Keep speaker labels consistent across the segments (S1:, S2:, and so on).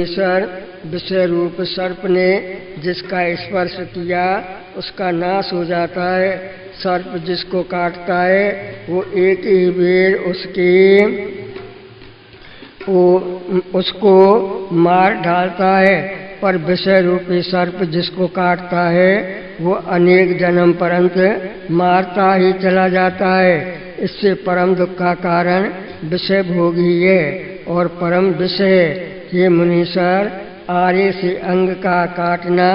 S1: ईश्वर विषय रूप सर्प ने जिसका स्पर्श किया उसका नाश हो जाता है। सर्प जिसको काटता है वो एक ही बेर उसको मार डालता है, पर विषय रूपी सर्प जिसको काटता है वो अनेक जन्म पर्यंत मारता ही चला जाता है। इससे परम दुख का कारण विषय भोग ही है और परम विषय। हे मुनीश्वर, आरे से अंग का काटना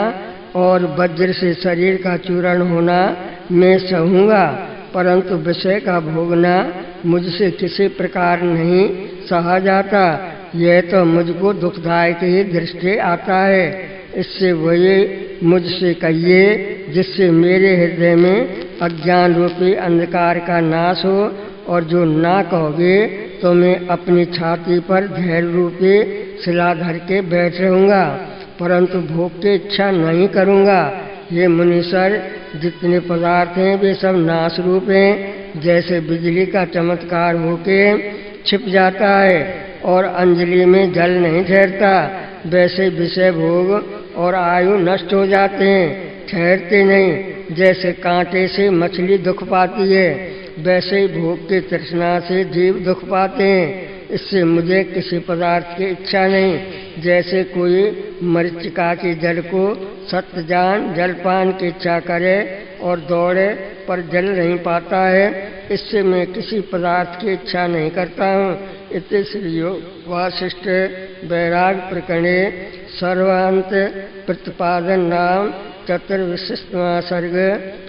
S1: और वज्र से शरीर का चूर्ण होना मैं सहूँगा, परंतु विषय का भोगना मुझसे किसी प्रकार नहीं सहा जाता। यह तो मुझको दुखदायक ही दृष्टि आता है। इससे वही मुझसे कहिए जिससे मेरे हृदय में अज्ञान रूपी अंधकार का नाश हो, और जो ना कहोगे तो मैं अपनी छाती पर धैर्य रूपी शिला धर के बैठ रहूँगा, परंतु भोग की इच्छा नहीं करूँगा। ये मुनीश्वर, जितने पदार्थ हैं वे सब नाश रूप हैं। जैसे बिजली का चमत्कार होके छिप जाता है और अंजलि में जल नहीं ठहरता, वैसे विषय भोग और आयु नष्ट हो जाते हैं, ठहरते नहीं। जैसे कांटे से मछली दुख पाती है, वैसे ही भोग की तृष्णा से जीव दुख पाते हैं। इससे मुझे किसी पदार्थ की इच्छा नहीं। जैसे कोई मरीचिका के जल को सत्य जान जलपान की इच्छा करे और दौड़े पर जल नहीं पाता है, इससे मैं किसी पदार्थ की इच्छा नहीं करता हूँ। इति श्री वासिष्ठ वैराग प्रकरणे सर्वांत प्रतिपादन नाम चतुर्विशिष्टमा सर्ग।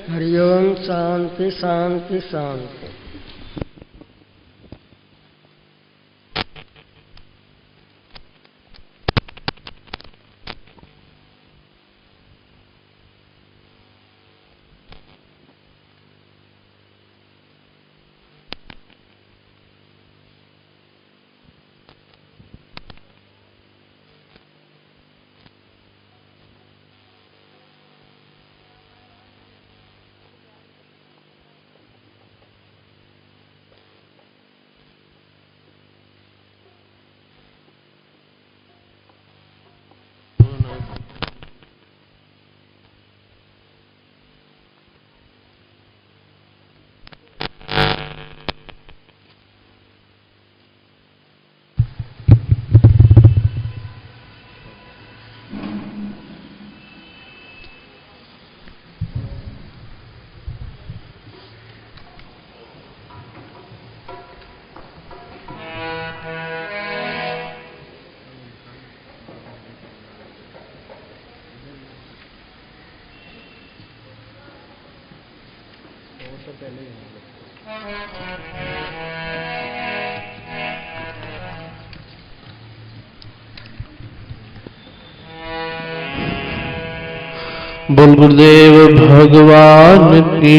S1: हरिओम शांति शांति शांति।
S2: बोल गुरुदेव भगवान की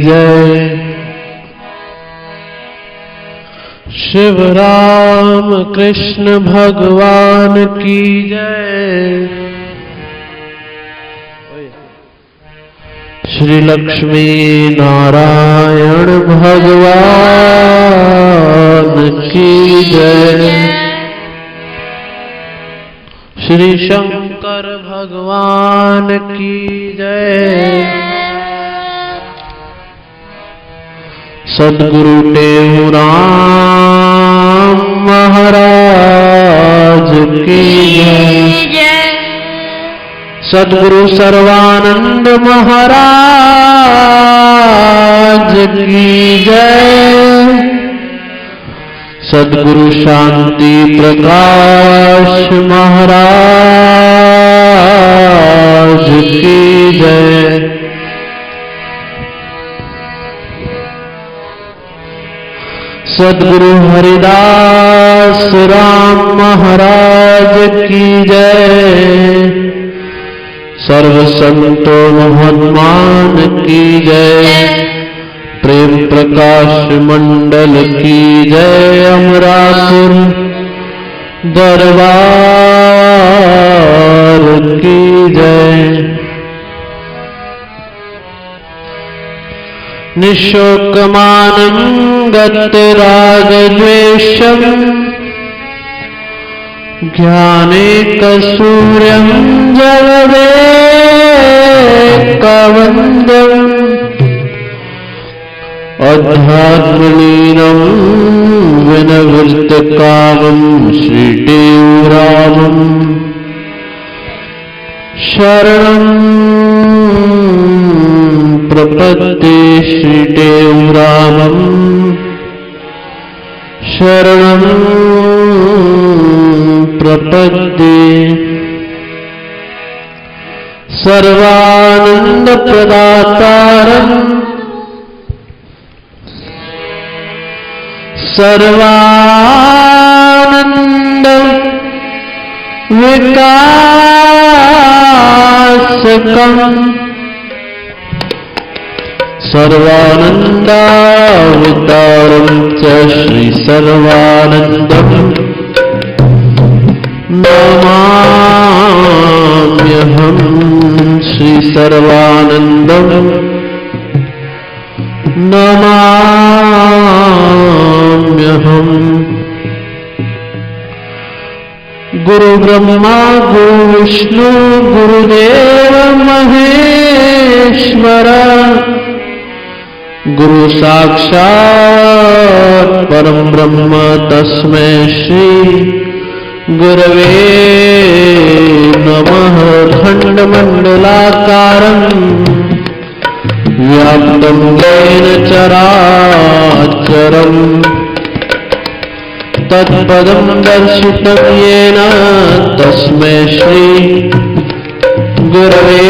S2: जय। शिव राम कृष्ण भगवान की जय। श्री लक्ष्मी नारायण भगवान की जय। श्री शंकर भगवान की जय। सद्गुरु टेऊ राम महाराज की जय। सद्गुरु सर्वानंद महाराज की जय। सद्गुरु शांति प्रकाश महाराज की जय। सद्गुरु हरिदास राम महाराज की जय। सर्व संतों महात्मान की जय। प्रेम प्रकाश मंडल की जय। अमरापुर दरबार की जय। निशोकमानं गतिरागद्वेषम् ज्ञानेकसूर्यं जगदेकवन्द्यम् अध्यात्मलीनं विनवृत्तकामं श्रीदेवरामम् शरणं प्रपद्ये श्रीदेवरामम् शरणं प्रपद्ये सर्वानन्दप्रदातारम् सर्वानन्द विकासकम् सर्वानन्दावतारं च श्री सर्वानन्दम् नमाम्यहं श्री सर्वानन्दम् नमाम्यहम् गुरु ब्रह्मा गुरु विष्णु गुरुदेव महेश्वर गुरु साक्षात् परम ब्रह्म तस्मै श्री गुरवे नमः। खण्डमण्डलाकारम् व्याप्तं येन चराचरम् तत्पदं दर्शितं येन तस्मै श्री गुरवे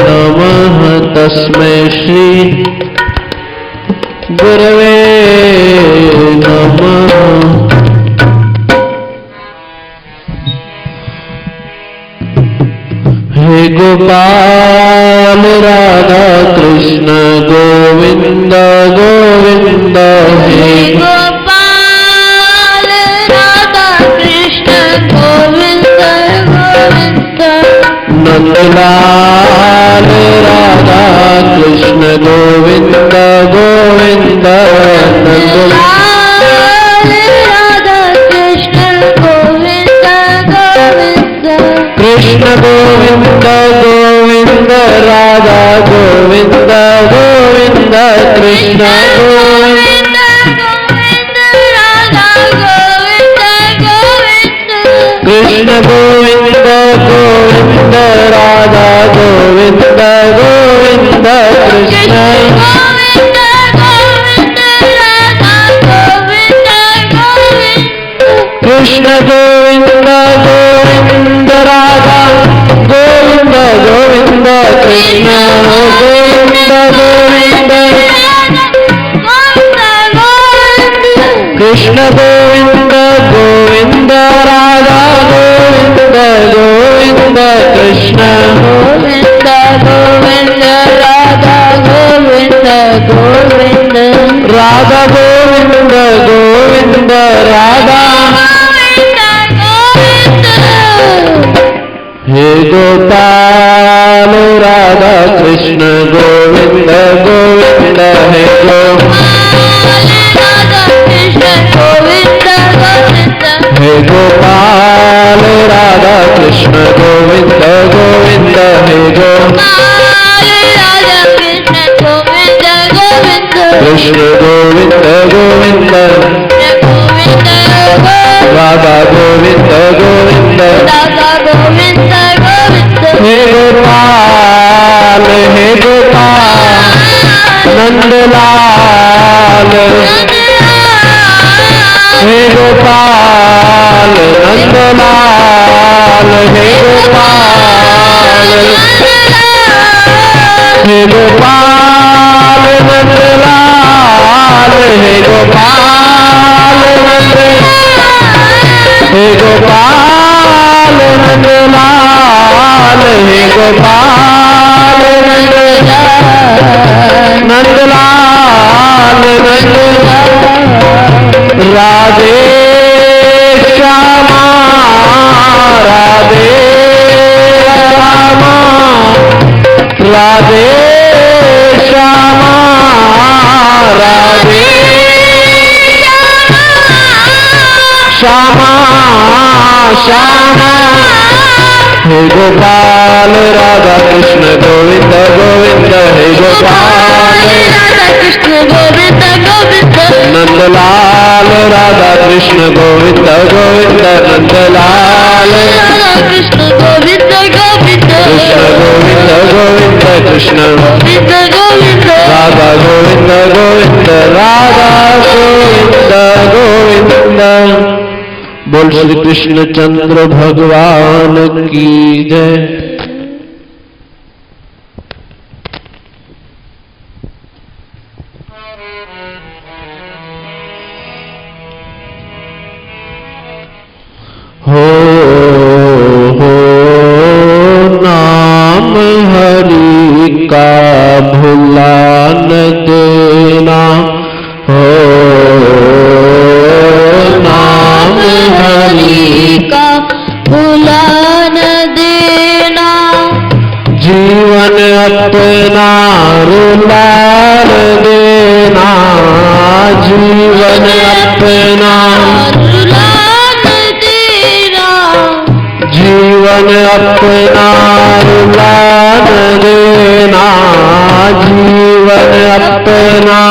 S2: नमः। तस्मै श्री गुरवे नमः। हे गोपाल राधा कृष्ण गोविंद गोविंद हे
S3: गोपाल राधा कृष्ण गोविंद गोविंद
S2: नंदलाल राधा कृष्ण गोविंद गोविंद
S3: नंदलाल राधा कृष्ण गोविंद गोविंद
S2: कृष्ण गोविंद गोविंद राधा गोविंद गोविंद कृष्ण गोविंद
S3: गोविंद राधा गोविंद गोविंद
S2: कृष्ण गोविंद गोविंद राधा गोविंद गोविंद कृष्ण
S3: गोविंद गोविंद राधा गोविंद गोविंद
S2: कृष्ण गोविंद गोविंद राधा गोविंद गोविंद कृष्ण गोविंद गोविंद कृष्ण गोविंद गोविंद राधा गोविंद गोविंद कृष्ण
S3: गोविंद गोविंद राधा गोविंद गोविंद
S2: राधा गोविंद गोविंद राधा हे गोपाल राधा कृष्ण गोविंद गोविंद हे हे गोपाल राधा कृष्ण गोविंद गोविंद हे कृष्ण गोविंद गोविंद राधा गोविंद गोविंद हे गोपाल नंदलाल हे गोपाल नंदलाल हे गोपाल नंदलाल हे गोपाल हे गोपाल नंदलाल हे गोपाल नंदलाल राधे श्यामा राधे श्यामा राधे श्यामा राधे श्यामा श्यामा हे गोपाल राधा कृष्ण गोविंद गोविंद हे गोपाल
S3: राधा कृष्ण गोविंद गोविंद
S2: नंदलाल राधा कृष्ण गोविंद गोविंद नंदलाल
S3: राधा कृष्ण गोविंद गोविंद
S2: कृष्ण गोविंद गोविंद कृष्ण
S3: गोविंद गोविंद
S2: राधा गोविंद गोविंद राधा गोविंद गोविंद। बोल श्री कृष्ण चंद्र भगवान की जय। हो नाम हरि का भुला न देना हो नाम हरि
S3: का भुला न देना
S2: जीवन अपना रुला न देना जीवन अपना
S3: रुला न देना
S2: जीवन अपना रुला न देना जीवन अपना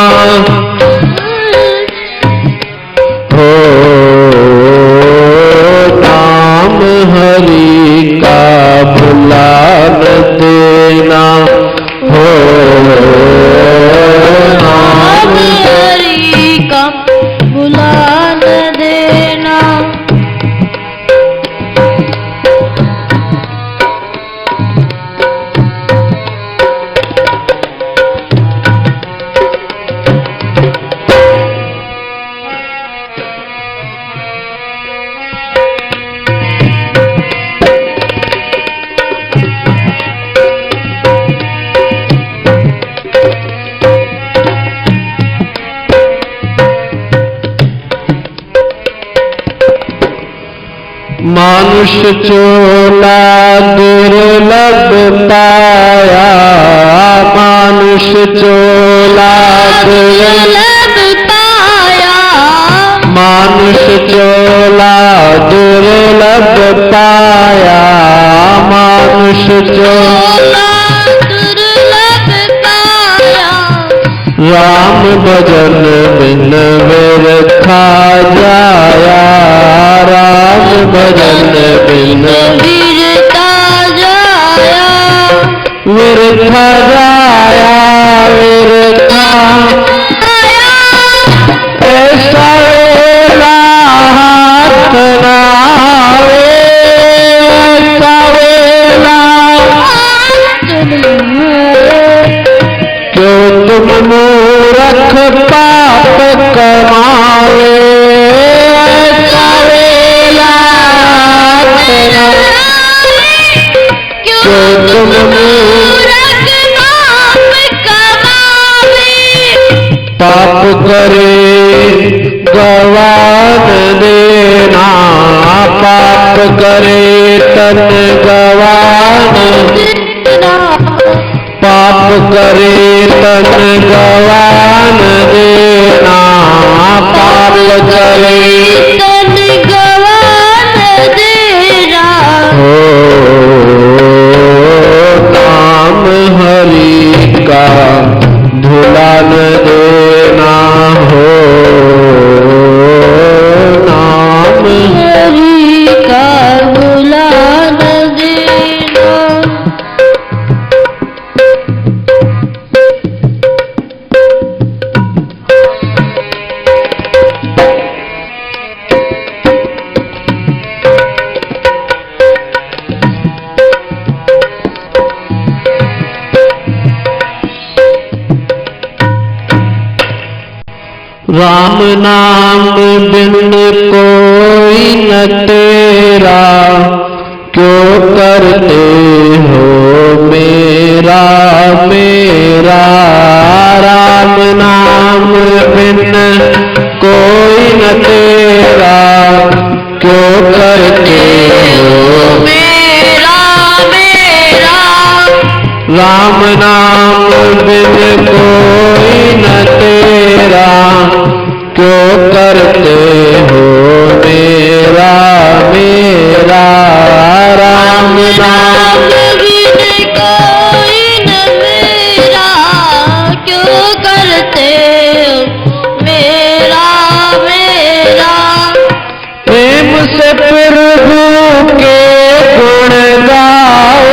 S2: हो नाम हरि का भुला न देना हो
S3: नाम हरि का भुला न देना
S2: मानुष चोला दुर्लभ पाया मानुष चोला
S3: दुर्लभ पाया
S2: मानुष चोला दुर्लभ पाया मानुष चोला
S3: दुर्लभ पाया
S2: राम भजन बिन व्यर्था जाया राम भजन बिन
S3: वीरता जाया
S2: व्यर्था जाया व्यर्था ऐसा वेला हाथ ना आवे ऐसा वेला क्यों तुम मूर्ख पाप कमावे ऐसा वेला तेरा क्यों तुम
S3: मूरख पाप कमावे
S2: पाप करे गवान देना पाप करे तन गवान पाप करे तन गवान देना पाप करे
S3: तन गवान देना
S2: हो नाम हरि का भुला न देना हो नाम
S3: हरि का भुला न देना
S2: राम नाम बिन कोई न तेरा क्यों करते हो मेरा मेरा राम नाम बिन कोई न तेरा क्यों करते हो
S3: मेरा मेरा
S2: राम नाम बिन कोई न तेरा क्यों करते हो मेरा मेरा नाम
S3: बिन कोई न मेरा, क्यों करते हो मेरा मेरा।
S2: प्रेम से प्रभु के गुण गाओ,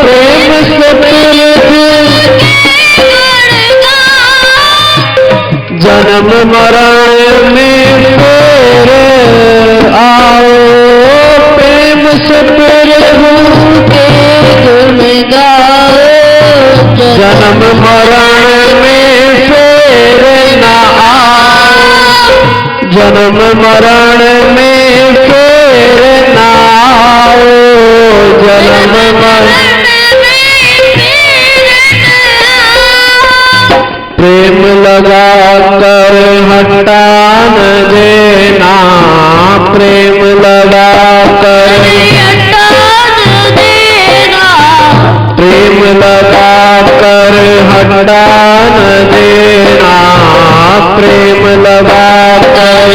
S2: प्रेम से प्रभु जन्म मरण में फेर आओ, प्रेम से प्रभु
S3: के गुण गाओ,
S2: जन्म मरण में फेर न आओ, जन्म मरण में फेर न आओ, जन्म मरण प्रेम लगा कर हटा न देना, प्रेम लगा कर प्रेम लगा कर हटा न देना, प्रेम लगा कर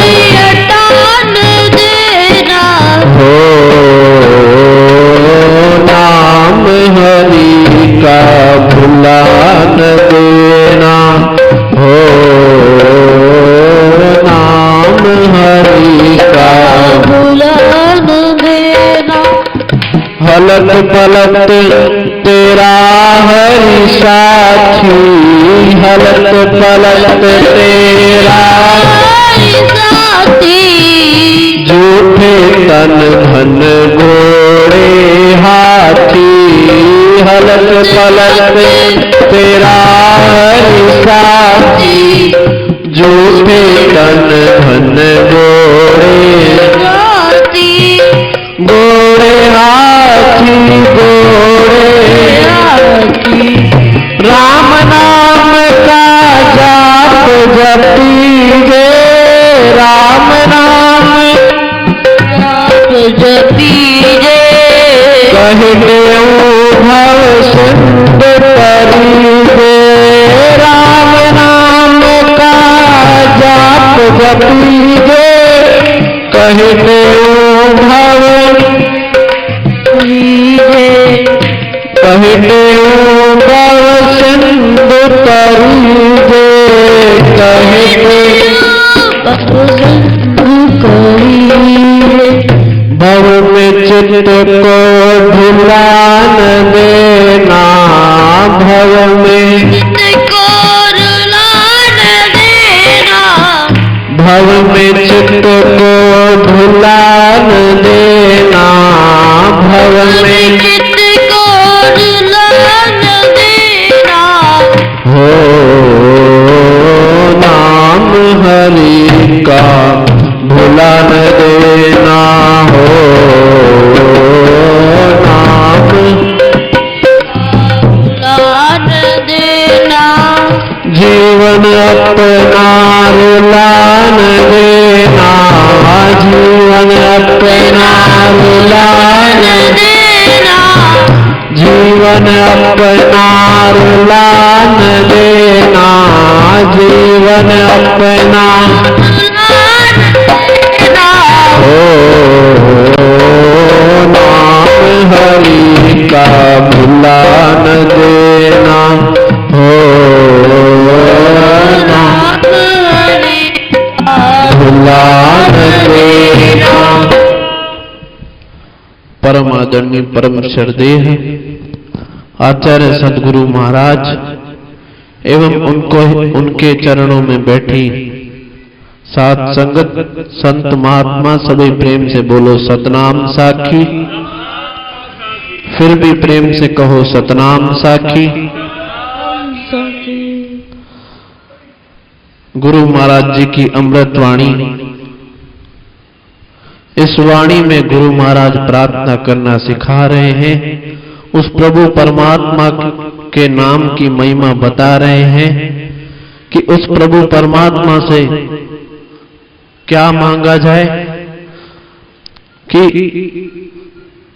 S2: हो नाम हरि का भुला न देना, हो नाम हरि का
S3: भुला न देना।
S2: हलत पलत तेरा हरि साथी, हलत पलत तेरा
S3: साथी,
S2: झूठे तन धन घोड़े हाथी, हलत पलत तेरा हरि साथी, झूठे तन धन घोड़े घोड़े हाथी, घोड़े हाथी। राम नाम का जाप जपीजे, राम नाम
S3: जपीजे,
S2: कहे भव सिंध तरीजे, राम नाम का जाप जपीजे, कहे भव कहते भव सिंधु तरीजे, कहते भव में चित्त को भुला न देना, भव में भव में चित्त को भुला न देना, भव में हो नाम हरि का भुला न देना, हो नाम जीवन अपना रुला न देना, जीवन अपना रुला न देना, जीवन अपना रुला न देना, जीवन अपना हो नाम हरि का भुला न देना, हो नाम भुला न देना। परम आदरणीय परम श्रद्धेय आचार्य सदगुरु महाराज एवं उनके चरणों में बैठी साथ संगत संत महात्मा सभी प्रेम से बोलो सतनाम साखी, फिर भी प्रेम से कहो सतनाम साखी। गुरु महाराज जी की अमृत वाणी, इस वाणी में गुरु महाराज प्रार्थना करना सिखा रहे हैं, उस प्रभु परमात्मा के नाम की महिमा बता रहे हैं कि उस प्रभु परमात्मा से क्या मांगा जाए कि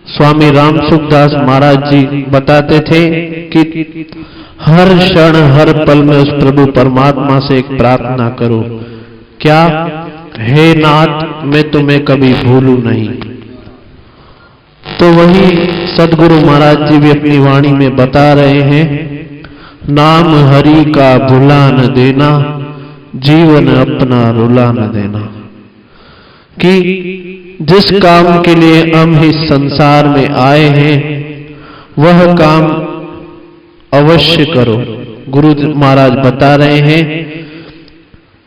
S2: स्वामी राम सुखदास महाराज जी बताते थे कि हर क्षण हर पल में उस प्रभु परमात्मा से एक प्रार्थना करो, क्या? हे नाथ मैं तुम्हें कभी भूलूं नहीं। तो वही सदगुरु महाराज जी भी अपनी वाणी में बता रहे हैं, नाम हरि का भुला न देना, जीवन अपना रुला न देना। कि जिस काम के लिए हम इस संसार में आए हैं वह काम अवश्य करो। गुरु महाराज बता रहे हैं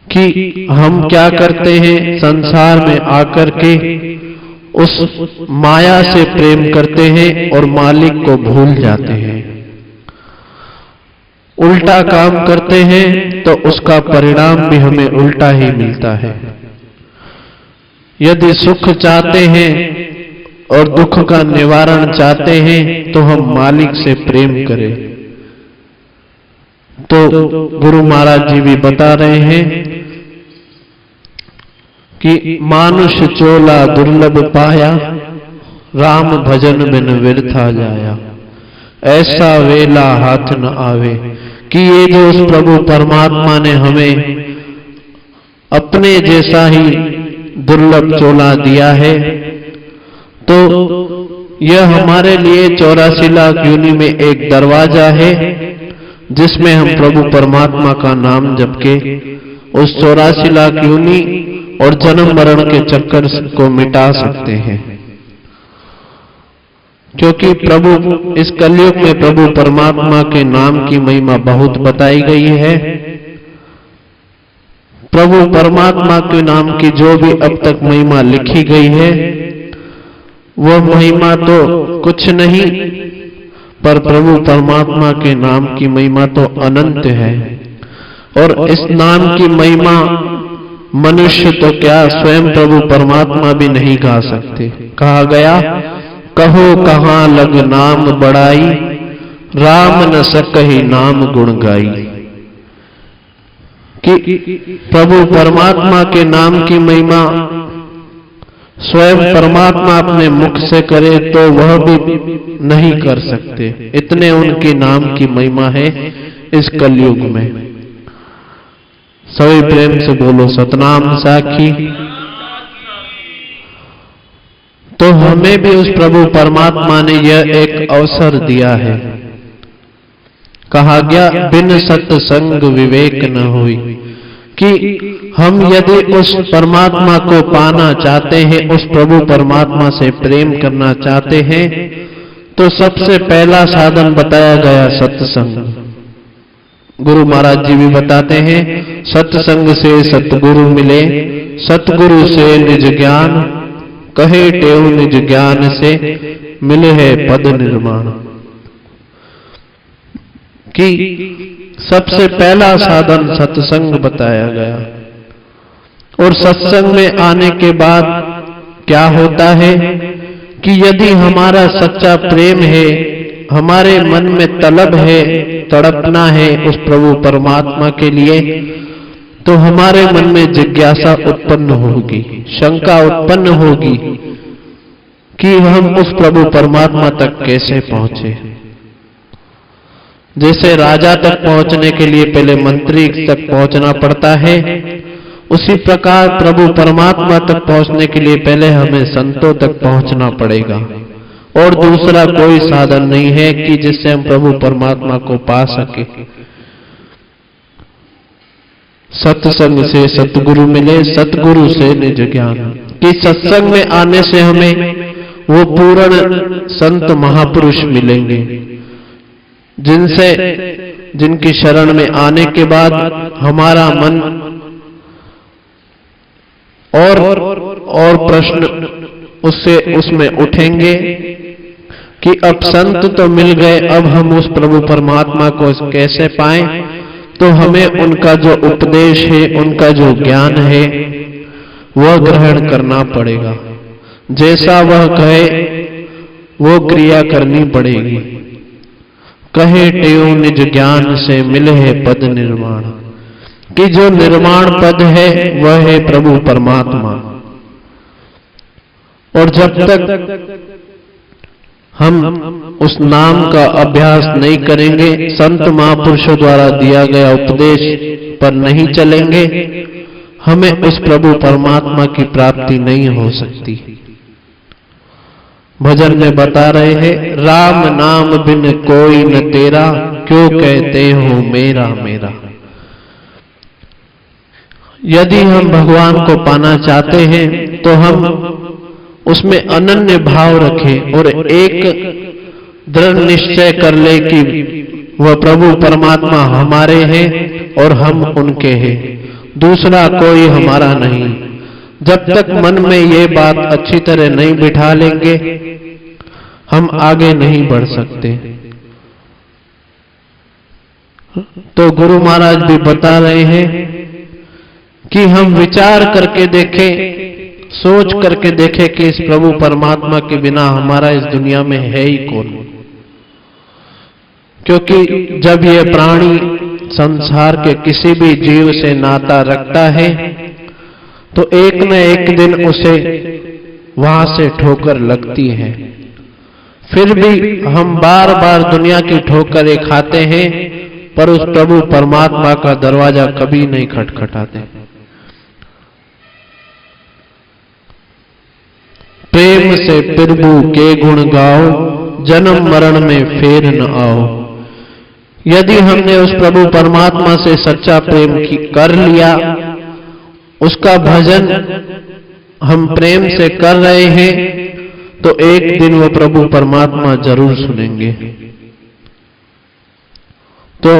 S2: कि हम क्या करते हैं, संसार में आकर के उस माया से प्रेम करते हैं और मालिक को भूल जाते हैं। उल्टा काम करते हैं तो उसका परिणाम भी हमें उल्टा ही मिलता है। यदि सुख चाहते हैं और दुख का निवारण चाहते हैं तो हम मालिक से प्रेम करें। तो गुरु महाराज जी भी बता रहे हैं कि मानुष चोला दुर्लभ पाया, राम भजन बिन व्यर्था जाया, ऐसा वेला हाथ न आवे। कि ये जो उस प्रभु परमात्मा ने हमें अपने जैसा ही दुर्लभ चोला दिया है, तो यह हमारे लिए 84 लाख योनि में एक दरवाजा है जिसमें हम प्रभु परमात्मा का नाम जप के उस 84 लाख योनि और जन्म मरण के चक्कर को मिटा सकते हैं। क्योंकि प्रभु इस कलयुग में प्रभु परमात्मा के नाम की महिमा बहुत बताई गई है। प्रभु परमात्मा के नाम की जो भी अब तक महिमा लिखी गई है वह महिमा तो कुछ नहीं, पर प्रभु परमात्मा के नाम की महिमा तो अनंत है। और इस नाम की महिमा मनुष्य तो क्या, स्वयं प्रभु परमात्मा भी नहीं गा सकते। कहा गया, कहो कहां लग नाम बड़ाई, राम न सकहि नाम गुण गाई। कि प्रभु परमात्मा के नाम की महिमा स्वयं परमात्मा अपने मुख से करे तो वह भी नहीं कर सकते, इतने उनके नाम की महिमा है इस कलयुग में। सभी प्रेम से बोलो सतनाम साखी। तो हमें भी उस प्रभु परमात्मा ने यह एक अवसर दिया है। कहा गया, बिन सत्संग विवेक न हुई। कि हम यदि उस परमात्मा को पाना चाहते हैं, उस प्रभु परमात्मा से प्रेम करना चाहते हैं, तो सबसे पहला साधन बताया गया सत्संग। गुरु महाराज जी भी बताते हैं, सत्संग से सतगुरु मिले, सतगुरु से निज ज्ञान, कहे टेव निज ज्ञान से मिले है पद निर्माण। कि सबसे पहला साधन सत्संग बताया गया। और सत्संग में आने के बाद क्या होता है कि यदि हमारा सच्चा प्रेम है, हमारे मन में तलब है, तड़पना है उस प्रभु परमात्मा के लिए, तो हमारे मन में जिज्ञासा उत्पन्न होगी, शंका उत्पन्न होगी कि हम उस प्रभु परमात्मा तक कैसे पहुंचे। जैसे राजा तक पहुंचने के लिए पहले मंत्री तक पहुंचना पड़ता है, उसी प्रकार प्रभु परमात्मा तक पहुंचने के लिए पहले हमें संतों तक पहुंचना पड़ेगा। और दूसरा कोई साधन नहीं है कि जिससे हम प्रभु परमात्मा को पा सके। सत्संग से सतगुरु मिले, सतगुरु से निज ज्ञान। कि सत्संग में आने से हमें वो पूर्ण संत महापुरुष मिलेंगे, जिनकी शरण में आने के बाद हमारा मन और प्रश्न उसमें उठेंगे कि अब संत तो मिल गए, अब हम उस प्रभु परमात्मा को कैसे पाएं। तो हमें उनका जो उपदेश है, उनका जो ज्ञान है, वह ग्रहण करना पड़ेगा। जैसा वह कहे वो क्रिया करनी पड़ेगी। कहे टेव निज ज्ञान से मिले है पद निर्माण। कि जो निर्माण पद है वह है प्रभु परमात्मा। और जब तक हम उस नाम का अभ्यास नहीं करेंगे, संत महापुरुषों द्वारा दिया गया उपदेश पर नहीं चलेंगे, हमें उस प्रभु परमात्मा की प्राप्ति नहीं हो सकती। भजन में बता रहे हैं, राम नाम बिन कोई न तेरा, क्यों कहते हो मेरा मेरा। यदि हम भगवान को पाना चाहते हैं तो हम उसमें अनन्य भाव रखें और एक दृढ़ निश्चय कर ले कि वह प्रभु परमात्मा हमारे हैं और हम उनके हैं, दूसरा कोई हमारा नहीं। जब तक मन में ये बात अच्छी तरह नहीं बिठा लेंगे हम आगे नहीं बढ़ सकते। तो गुरु महाराज भी बता रहे हैं कि हम विचार करके देखें, सोच करके देखें कि इस प्रभु परमात्मा के बिना हमारा इस दुनिया में है ही कौन। क्योंकि जब ये प्राणी संसार के किसी भी जीव से नाता रखता है तो एक न एक दिन उसे वहां से ठोकर लगती है। फिर भी हम बार बार दुनिया की ठोकरें खाते हैं पर उस प्रभु परमात्मा का दरवाजा कभी नहीं खटखटाते। प्रेम से प्रभु के गुण गाओ, जन्म मरण में फेर न आओ। यदि हमने उस प्रभु परमात्मा से सच्चा प्रेम कर लिया, उसका भजन हम प्रेम से कर रहे हैं, तो एक दिन वो प्रभु परमात्मा जरूर सुनेंगे। तो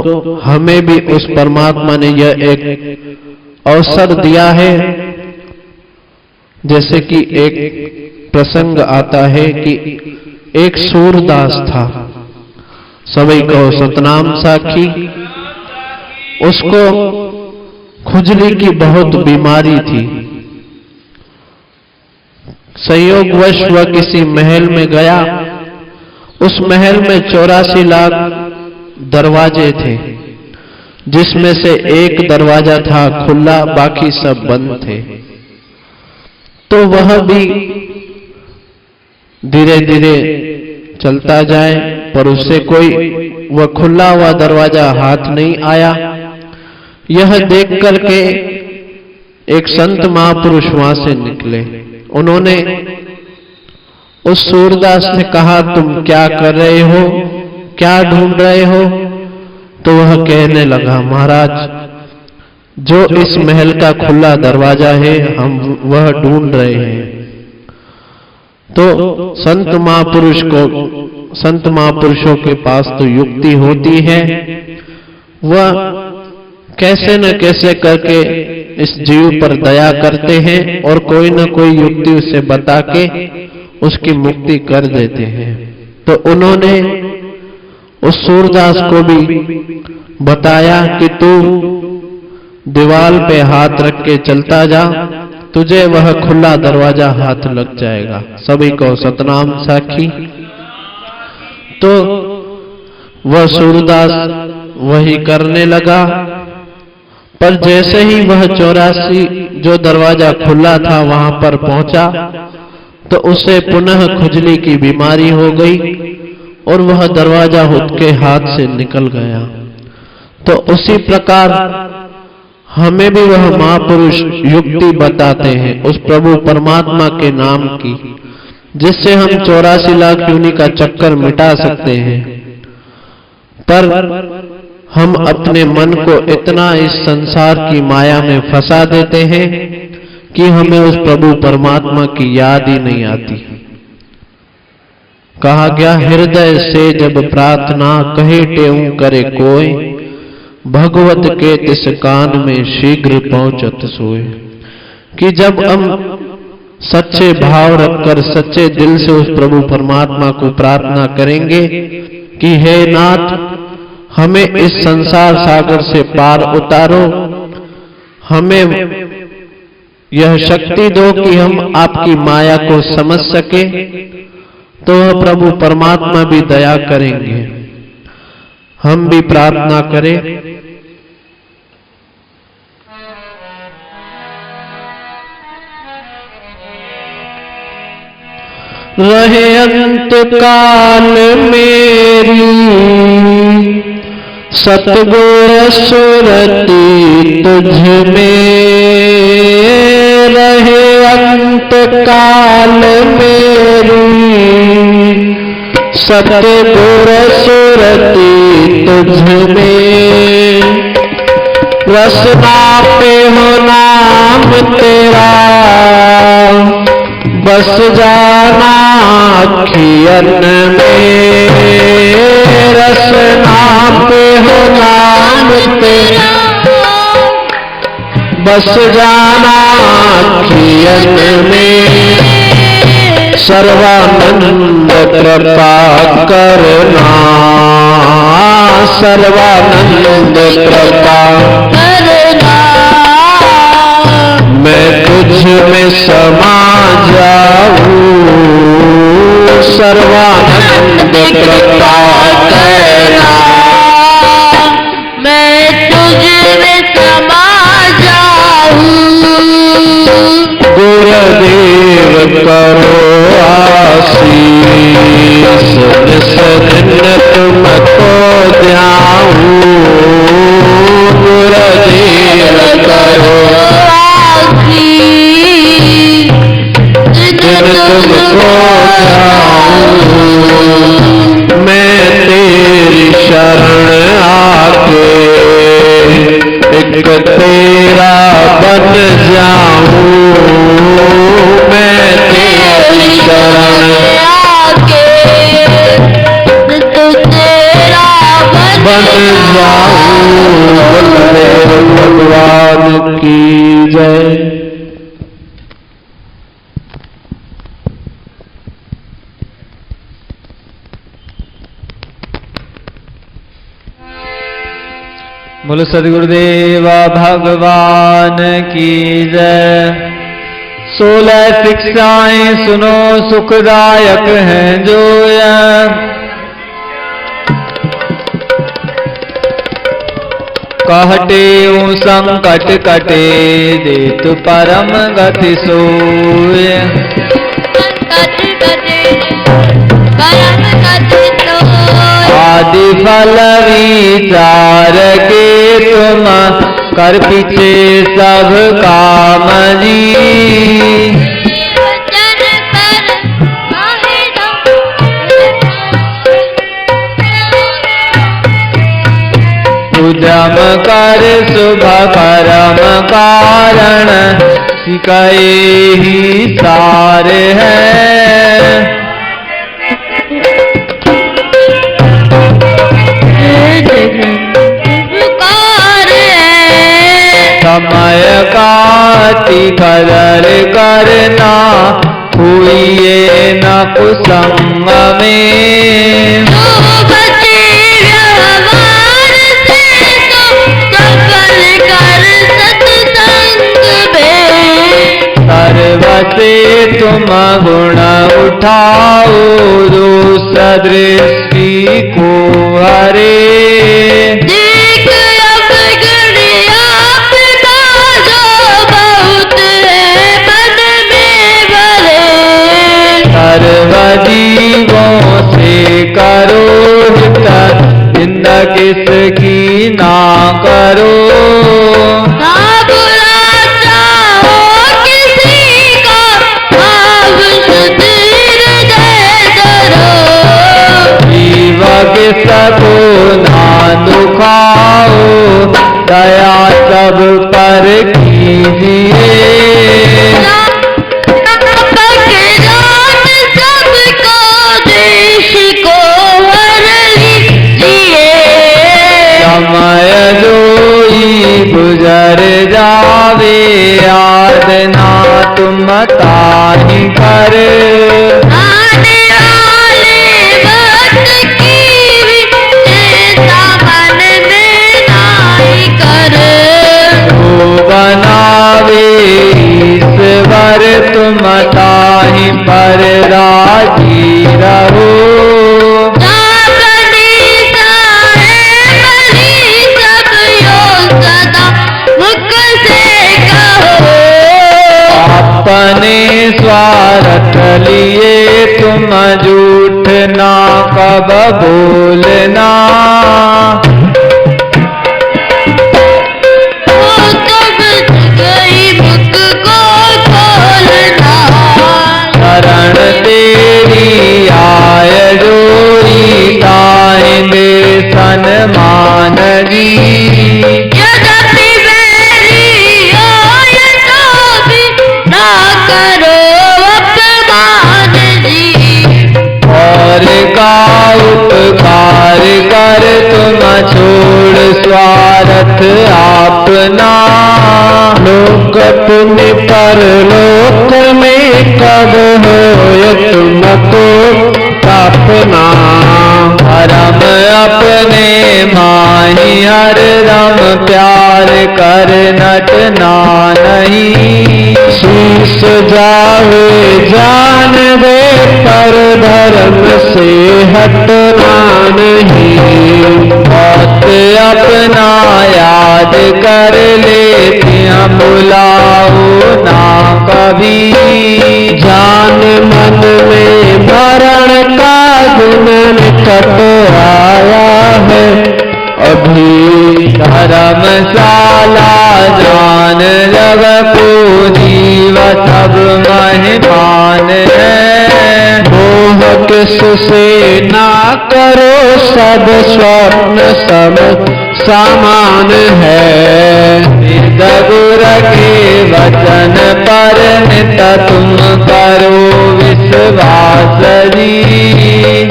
S2: हमें भी उस परमात्मा ने यह एक अवसर दिया है। जैसे कि एक प्रसंग आता है कि एक सूरदास था, सभी को सतनाम साखी। उसको खुजली की बहुत बीमारी थी। संयोगवश वह किसी महल में गया। उस महल में 84 लाख दरवाजे थे, जिसमें से एक दरवाजा था खुला, बाकी सब बंद थे। तो वह भी धीरे धीरे चलता जाए पर उससे कोई वह खुला हुआ दरवाजा हाथ नहीं आया। यह देख करके एक संत महापुरुष वहां से निकले। उन्होंने उस सूरदास से कहा, तुम क्या कर रहे हो, क्या ढूंढ रहे हो? तो वह कहने लगा, महाराज जो इस महल का खुला दरवाजा है हम वह ढूंढ रहे हैं। तो संत महापुरुषों के पास तो युक्ति होती है, वह कैसे न कैसे करके इस जीव पर दया करते हैं और कोई न कोई युक्ति उसे बता के उसकी मुक्ति कर देते हैं। तो उन्होंने उस सूरदास को भी बताया कि तू दीवार पे हाथ रख के चलता जा, तुझे वह खुला दरवाजा हाथ लग जाएगा। सभी को सतनाम साखी। तो वह सूरदास वही करने लगा। पर जैसे ही वह 84 जो दरवाजा खुला था वहां पर पहुंचा तो उसे पुनः खुजली की बीमारी हो गई और वह दरवाजा उसके हाथ से निकल गया। तो उसी प्रकार हमें भी वह महापुरुष युक्ति बताते हैं उस प्रभु परमात्मा के नाम की, जिससे हम 84 लाख योनि का चक्कर मिटा सकते हैं। पर हम अपने मन को इतना इस संसार की माया में फंसा देते हैं कि हमें उस प्रभु परमात्मा की याद ही नहीं आती। कहा गया, हृदय से जब प्रार्थना कहे टेऊ करे कोई, भगवत के तिस कान में शीघ्र पहुंचत सोए। कि जब हम सच्चे भाव रखकर सच्चे दिल से उस प्रभु परमात्मा को प्रार्थना करेंगे कि हे नाथ हमें इस संसार सागर से पार उतारो, हमें यह शक्ति दो कि हम आपकी माया को समझ सके, तो वह प्रभु परमात्मा भी दया करेंगे। हम भी प्रार्थना करें। रहे अंत काल मेरी सतगुर सुरती तुझ में, रहे अंत काल मेरी सतगुर सुरती तुझ में, रसना पे हो नाम तेरा, बस जाना अखियन में। रसना पे हो नाम तेरा, बस जाना अखियन में। सर्वानंद कृपा करना, सर्वानंद कृपा
S3: करना,
S2: मैं तुझ में समा जाऊं। सर्वानंद कृपा करना,
S3: मैं तुझ में समा जाऊं।
S2: गुरुदेव करो आशीष, निस्दिन तुमको ध्याऊं। गुरुदेव करो
S3: आशीष,
S2: तुमको ध्याऊं। मैं तेरी शरण आके एक तेरा बन जाऊं। मैं तेरी शरण
S3: आके तो तेरा
S2: बन जाऊं। बलदेव भगवान की जय।
S4: बोलो सद्गुरुदेवा भगवान की जय। 16 शिक्षाएं सुनो सुखदायक हैं जो यह, कहते संकट कटे दे तु परम गति सोय।
S3: संकट कटे परम गति सोय।
S4: आदि फल विचार के तुम कर पीछे सब काम जी।
S3: वचन कर माहे दो,
S4: उद्यम कर शुभ कर्म कारण, सिखाए ही सार है।
S3: पुकार है
S4: समय काति कदर करना, हुई न कुसंग में।
S3: जो बचे व्यवहार से तो सफल कर सत्संग में।
S4: सर्वसे तुम गुण उठाओ, दोष दृष्टि को हरे।
S3: देख अब गुण आपका जो बहुत है मन में भरे।
S4: सर्व जीवों से करो हित, निंदा किसकी ना करो।
S3: ना बुरा चाहो किसी का, भाव शुद्ध हृदय धरो।
S4: जीव किसको ना दुखाओ, दया सब पर कीजिए।
S3: पकड़ान सबको देश को हर लीजिए।
S4: समय जोई गुजर जावे, याद ना तुम ताहि कर।
S3: आने वाले वक्त की भी चिंता मन में नाई कर।
S4: जो बनावे ईश्वर, तुम ताहि पर राजी रहो।
S3: जागनी साहे भली सब यो सदा मुख से कहो।
S4: अपने स्वार्थ लिए तुम झूठ ना कब बोलना।
S3: तब गई मुख को खोलना।
S4: शरण तेरी आय जो ना।
S2: लोक पुण्य परलोक में कब होय तुमको स्थापना।
S4: धर्म अपने माही हरदम प्यार कर नटना नहीं।
S2: शीश जावे जान दे पर धर्म से हटना नहीं।
S4: मौत अपना याद कर लेते हम बुलाओ ना कभी।
S2: जान मन में मरण का दिन निकट आया है अभी।
S4: धर्मशाला जान जग को जीव सब महिमान है।
S2: मोह किससे ना करो सब स्वप्न सब सामान है।
S4: गुर के वचन पर नित तुम करो विश्वास जी।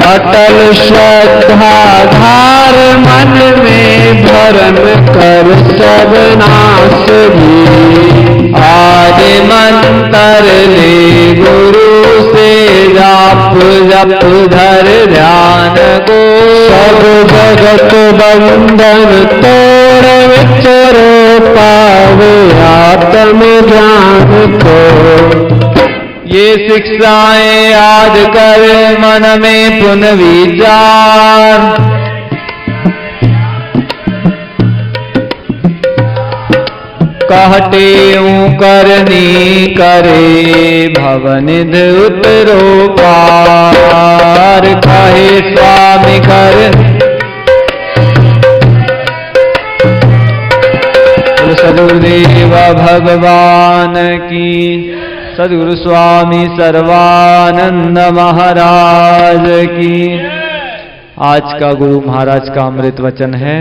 S2: अटल श्रद्धा धार मन में भरम कर सब नाश भी।
S4: आदि मंत्र ले गुरु से जाप जप धर ध्यान को।
S2: सब जगत बंधन तोड़ विचरो पावे आत्म ज्ञान को।
S4: ये शिक्षाएं याद कर मन में पुनः विचार। कहते करनी करे भवनिध उतरो पार। कहे स्वामी कर सदगुरुदेव भगवान की। सदगुरु स्वामी सर्वानंद महाराज की। आज का गुरु महाराज का अमृत वचन है,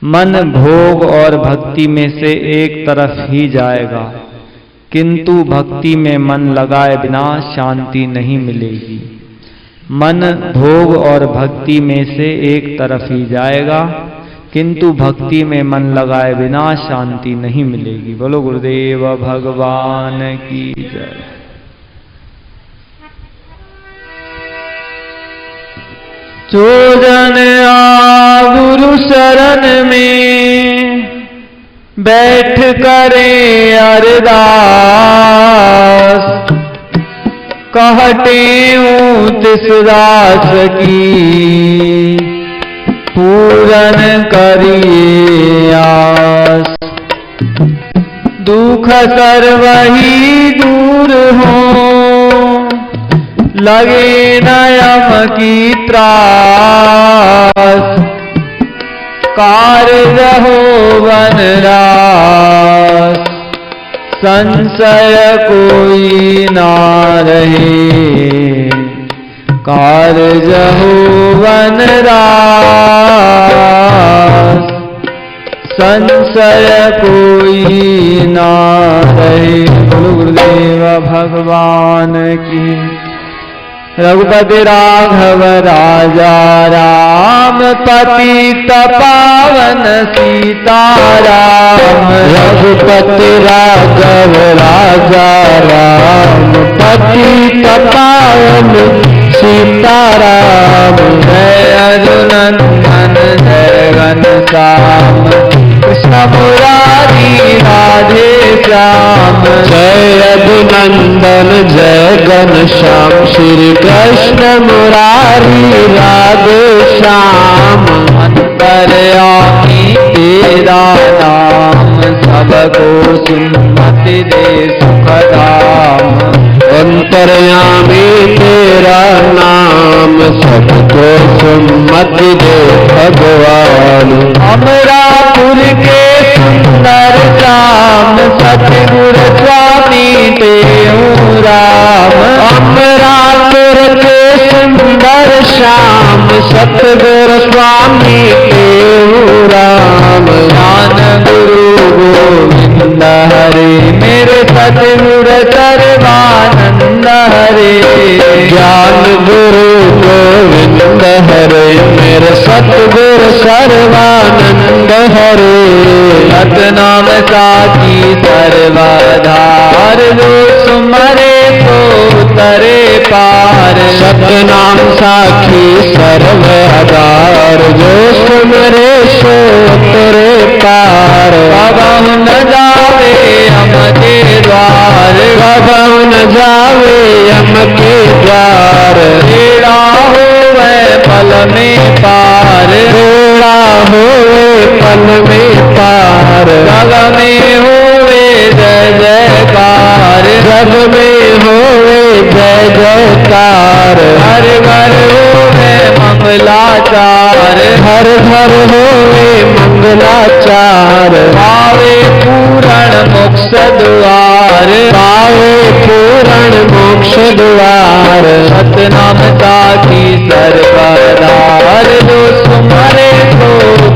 S4: मन भोग और भक्ति में से एक तरफ ही जाएगा, किंतु भक्ति में मन लगाए बिना शांति नहीं मिलेगी। मन भोग और भक्ति में से एक तरफ ही जाएगा, किंतु भक्ति में मन लगाए बिना शांति नहीं मिलेगी। बोलो गुरुदेव भगवान की जय। जो जन आ गुरु शरण में बैठ करे अरदास। कहते तिस दास की पूरन करिए आस। दुख सर्वही दूर हो लगे नयम की त्रास। कार्य हो वनरास संशय कोई ना रहे। कार्य हो वनरास संशय कोई ना रहे। बोलो गुरुदेव भगवान की। रघुपति राघव राजा राम पतित पावन सीताराम।
S2: रघुपति राघव राजा राम पतित पावन सीताराम।
S4: जय अजुनंदन जय घनश्याम कृष्ण मुरारी राधे श्याम।
S2: जय अभिनंदन जय घनश्याम श्री कृष्ण मुरारी राधे श्याम।
S4: अंतर्यामी तेरा नाम सबको सुन्नति दे सुखधाम।
S2: अंतर्यामी तेरा नाम सबको सुन्नति दे भगवान।
S4: अमरापुर के सुंदर श्याम सतगुरु स्वामी तेऊ राम।
S2: अमरापुर के सुंदर श्याम सतगुरु स्वामी देव राम।
S4: ज्ञान गुरु गोविंद हरे मेरे सतगुरु सर्वानंद हरे।
S2: ज्ञान गुरु गोविंद हरे मेरे सतगुरु सर्वानंद हरे।
S4: सतनाम साखी सर्वाधार जो सुमरे तो तरे पार।
S2: सतनाम साखी सर्व आधार जो सुमरे सो तरे पार।
S4: कबहु न जावे हम के द्वार।
S2: कबहु न जावे हम के द्वार।
S4: टेढ़ा होवे पल में पार।
S2: टेढ़ा होवे पल में पार।
S4: जग में होवे जय जयकार।
S2: जग में होवे जय जयकार।
S4: हर घर होवे मंगलाचार।
S2: हर घर होवे मंगलाचार।
S4: पावे पूरण मोक्ष द्वार।
S2: पावे पूरण मोक्ष द्वार।
S4: सतनाम साखी सर्वदार जो सुमरे तो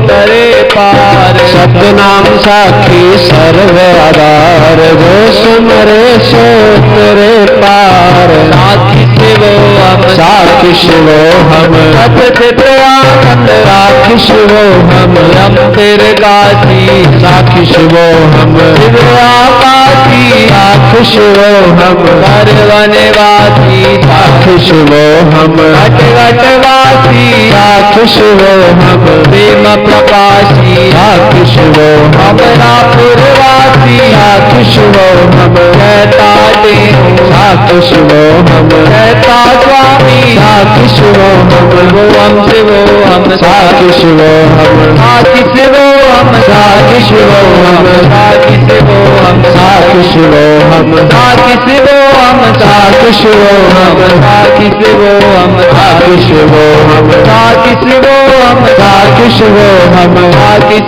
S4: तरे पार।
S2: सतनाम साखी सर्व आधार जो सुमरे सो तरे पार।
S4: साखी शिवो हम
S2: साखी शिवो हम
S4: सत चित आनंद।
S2: साखी शिवो हम
S4: यम तेरे काशी
S2: साखी शिवो हम
S4: शिव आकाशी।
S2: साखी शिवो हम
S4: सर्वनिवासी
S2: साखी शिवो हम
S4: घट घटवासी।
S2: साखी शिवो हम
S4: प्रेम प्रकाशी
S2: साखी शिवो हम
S4: अमरापुरवासी।
S2: साखी शिवो हम
S4: कहता देहूँ
S2: साखी शिवो हम
S4: कहता स्वामी।
S2: साखी शिवो हम
S4: वो हम शिवो हम
S2: साखी शिवो हम
S4: साखी शिवो हम
S2: साखी शिवो हम
S4: साखी शिवो हम
S2: साखी शिवो हम
S4: साखी शिवो हम
S2: साखी शिवो हम
S4: साखी शिवो हम
S2: साखी शिवो हम
S4: साखी शिवो हम
S2: साखी शिवो हम
S4: साखी शिवो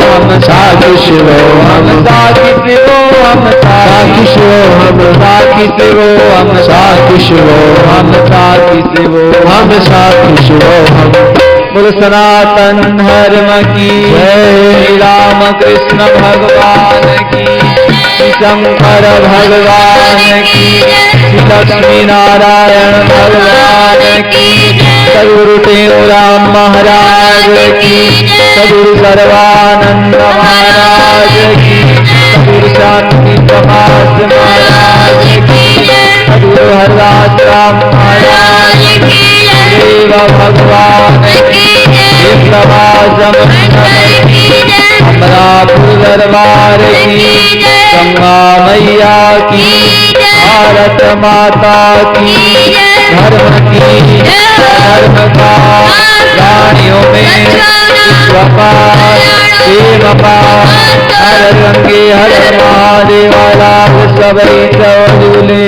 S4: हम
S2: साखी शिवो हम
S4: साखी शिवो हम
S2: साखी शिवो हम
S4: साखी शिवो हम
S2: साखी शिवो हम
S4: साखी शिवो
S2: हम साखी शिवो हम।
S4: बोल सनातन धर्म की श्री राम कृष्ण भगवान की, श्री शंकर भगवान की, श्री लक्ष्मी नारायण भगवान की, सद्गुरु टेऊराम महाराज की, सद्गुरु सर्वानंद महाराज की, सद्गुरु शांति प्रकाश महाराज की, सद्गुरु हरदास राम महाराज की, देव भगवान की, अमरापुर दरबार की, गंगा मैया की, भारत माता की, धर्म की धर्म का प्राणियों में विश्वपाल प्रेमपाल हर रंगे हर महादेव सब झूले।